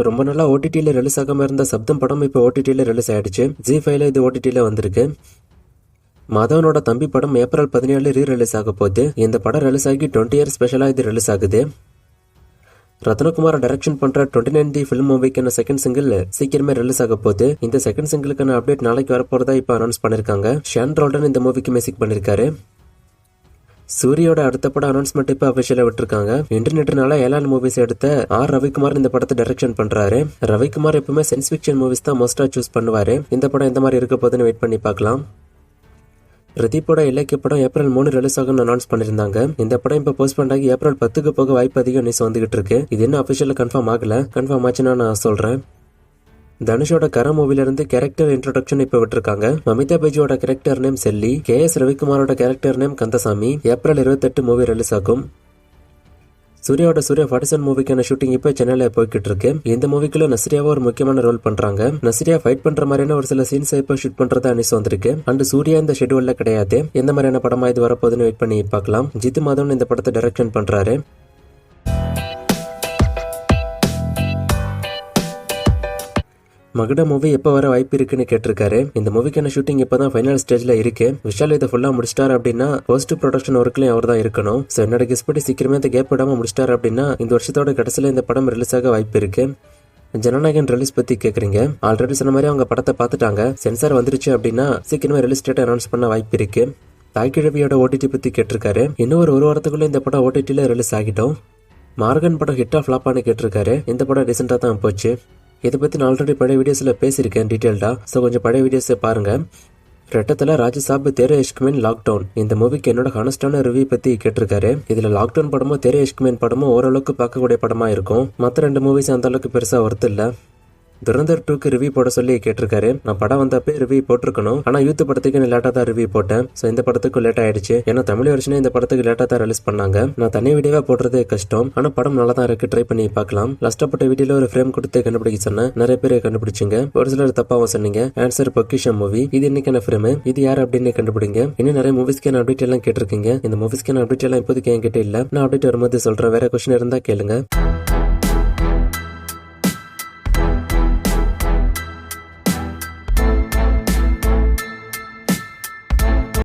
ரொம்ப நாளா ஓடிடியில் ரிலீஸ் ஆகாம இருந்த சப்தம் படம் இப்போ ஓடிடியில் ரிலீஸ் ஆயிடுச்சு. ஜி5ல இது ஓடிடியில் வந்திருக்கு. மாதவனோட தம்பி படம் ஏப்ரல் 17 ரீ ரிலீஸ் ஆக போகுது. இந்த படம் ரிலீஸ் ஆகி 20 இயர் ஸ்பெஷலா இது ரிலீஸ் ஆகுது. ரத்னகுமார் டைரக்ஷன் பண்ற 29 ஃபிலிம் மூவிக்கான செகண்ட் சிங்கிள் சீக்கிரமே ரிலீஸ் ஆக போகுது. இந்த செகண்ட் சிங்கிளுக்கான அப்டேட் நாளைக்கு வரப்போறதா இப்ப அனௌன்ஸ் பண்ணிருக்காங்க. ஷான் ரோல்டன் இந்த மூவிக்கு மியூசிக் பண்ணிருக்காரு. சூரியோட அடுத்த படம் அனௌன்ஸ்மெண்ட் இப்ப அபிஷியலா விட்டுருக்காங்க. இன்டர்நெட்னால ஏலான் மூவிஸ் எடுத்த ரவிக்குமார் இந்த படத்தை டைரக்ஷன் பண்றாரு. ரவிக்குமார் எப்பவுமே சயின்ஸ் ஃபிக்ஷன் மூவிஸ் தான் மோஸ்டா சூஸ் பண்ணுவாரு. இந்த படம் எந்த மாதிரி இருக்க போதுன்னு வெயிட் பண்ணி பார்க்கலாம். பிரதீப்போட இலக்கிய படம் ஏப்ரல் 3 ரிலீஸ் ஆகும் அனௌன்ஸ் பண்ணிருந்தாங்க. இந்த படம் இப்ப போஸ்ட்போன் ஆகி ஏப்ரல் 10க்கு போக வாய்ப்பு அதிகம் நியூஸ் வந்துகிட்டு இருக்கு. இது என்ன அபிஷியலா கன்ஃபார்ம் ஆகல. கன்ஃபார்ம் ஆச்சுன்னா நான் சொல்றேன். தனுஷோட கர மூவில இருந்து கேரக்டர் இன்ட்ரோடக்ஷன் இப்ப விட்டுருக்காங்க. மமிதா பைஜியோட கேரக்டர் நேம் செல்லி, KS ரவிக்குமாரோட character name Kandasamy. April 28 movie release ஆகும். சூர்யாவோட சூர்யா 47 மூவிக்கான ஷூட்டிங் இப்ப சென்னையில போய்கிட்டு இருக்கு. இந்த மூவிக்குள்ள நஸ்ரியாவும் ஒரு முக்கியமான ரோல் பண்றாங்க. நஸ்ரியா ஃபைட் பண்ற மாதிரியான ஒரு சில சீன்ஸ் இப்ப ஷூட் பண்றதா நியூஸ் வந்திருக்கு. அண்ட் சூர்யா இந்த ஷெட்யூல்ல கிடையாது. எந்த மாதிரியான படமா இது வரப்போகுதுன்னு வெயிட் பண்ணி பார்க்கலாம். ஜித்து மாதவன் இந்த படத்தை டைரக்ஷன் பண்றாரு. மகட மூவி எப்ப வர வாய்ப்பு இருக்குன்னு கேட்டிருக்காரு. இந்த மூவிக்கான ஷூட்டிங் இப்பதான் ஃபைனல் ஸ்டேஜ்ல இருக்கு. விஷால் இதை ஃபுல்லா முடிச்சிட்டாரு அப்படின்னா போஸ்ட் ப்ரொடக்ஷன் ஒர்க்லயும் அவர் தான் இருக்கணும். சோ என்னோட கெஸ் படி சீக்கிரமே இந்த கேப் விடாம முடிச்சிட்டாரு அப்படின்னா இந்த வருஷத்தோட கடைசியில இந்த படம் ரிலீஸ் ஆக வாய்ப்பு இருக்கு. ஜனநாயகன் ரிலீஸ் பத்தி கேக்குறீங்க. ஆல்ரெடி சொன்ன மாதிரி அவங்க படத்தை பார்த்துட்டாங்க. சென்சார் வந்துருச்சு அப்படின்னா சீக்கிரமே ரிலீஸ் டேட் அனௌன்ஸ் பண்ண வாய்ப்பு இருக்கு. தாய்கிழவியோட ஓடிடி பத்தி கேட்டிருக்காரு. இன்னும் ஒரு வாரத்துக்குள்ள இந்த படம் ஓடிடில ரிலீஸ் ஆகிட்டோம். மார்கன் படம் ஹிட்டா ஃபிளாப்பான்னு கேட்டிருக்காரு. இந்த படம் ரீசெண்டா தான் போச்சு. இதை பத்தி நான் ஆல்ரெடி பழைய வீடியோஸ்ல பேசியிருக்கேன் டீடைல்டா. சோ கொஞ்சம் பழைய வீடியோஸ் பாருங்க. ரெட்டத்துல ராஜசாப் தேரே இஷ்க்மேன் லாக்டவுன் இந்த மூவிக்கு என்னோட ஹானஸ்டான ரிவ்யூ பத்தி கேட்டிருக்காரு. இதுல லாக்டவுன் படமும் தேரே இஷ்க்மேன் படமும் ஓரளவுக்கு பார்க்கக்கூடிய படமா இருக்கும். மற்ற 2 மூவிஸ் அந்த அளவுக்கு பெருசா ஒர்த்து இல்ல. துரந்தர் 2க்கு ரிவ்யூ போட சொல்லி கேட்டிருக்காரு. நான் படம் வந்தப்பே ரிவ்யூ போட்டிருக்கணும். ஆனா யூத் படத்துக்கு லேட்டா தான் ரிவ்யூ போட்டேன். சோ இந்த படத்துக்கு லேட் ஆயிடுச்சு. ஏன்னா தமிழ் வருஷனே இந்த படத்துக்கு லேட்டா தான் ரிலீஸ் பண்ணாங்க. நான் தனி வீடியோவா போடுறதே கஷ்டம். ஆனா படம் நல்லா தான் இருக்கு. ட்ரை பண்ணி பார்க்கலாம். லாஸ்டா போட்ட வீடியோல ஒரு ஃப்ரேம் கொடுத்து கண்டுபிடிக்க சொன்னேன். நிறைய பேர் கண்டுபிடிச்சிங்க. ஒரு சிலர் தப்பாவும் சொன்னீங்க. ஆன்சர் பொக்கிஷம் மூவி. இது இன்னைக்கான ஃப்ரேம். இது யார் அப்படின்னு கண்டுபிடிங்க. இன்னும் நிறைய மூவிஸ்க்கான அப்டேட் எல்லாம் கேட்டிருக்கீங்க. இந்த மூவிஸ்க்கான அப்டேட் எல்லாம் இப்போதைக்கு என்கிட்ட இல்ல. நான் அப்டேட் வரும்போது சொல்றேன். வேற கொஸ்டின் இருந்தா கேளுங்க.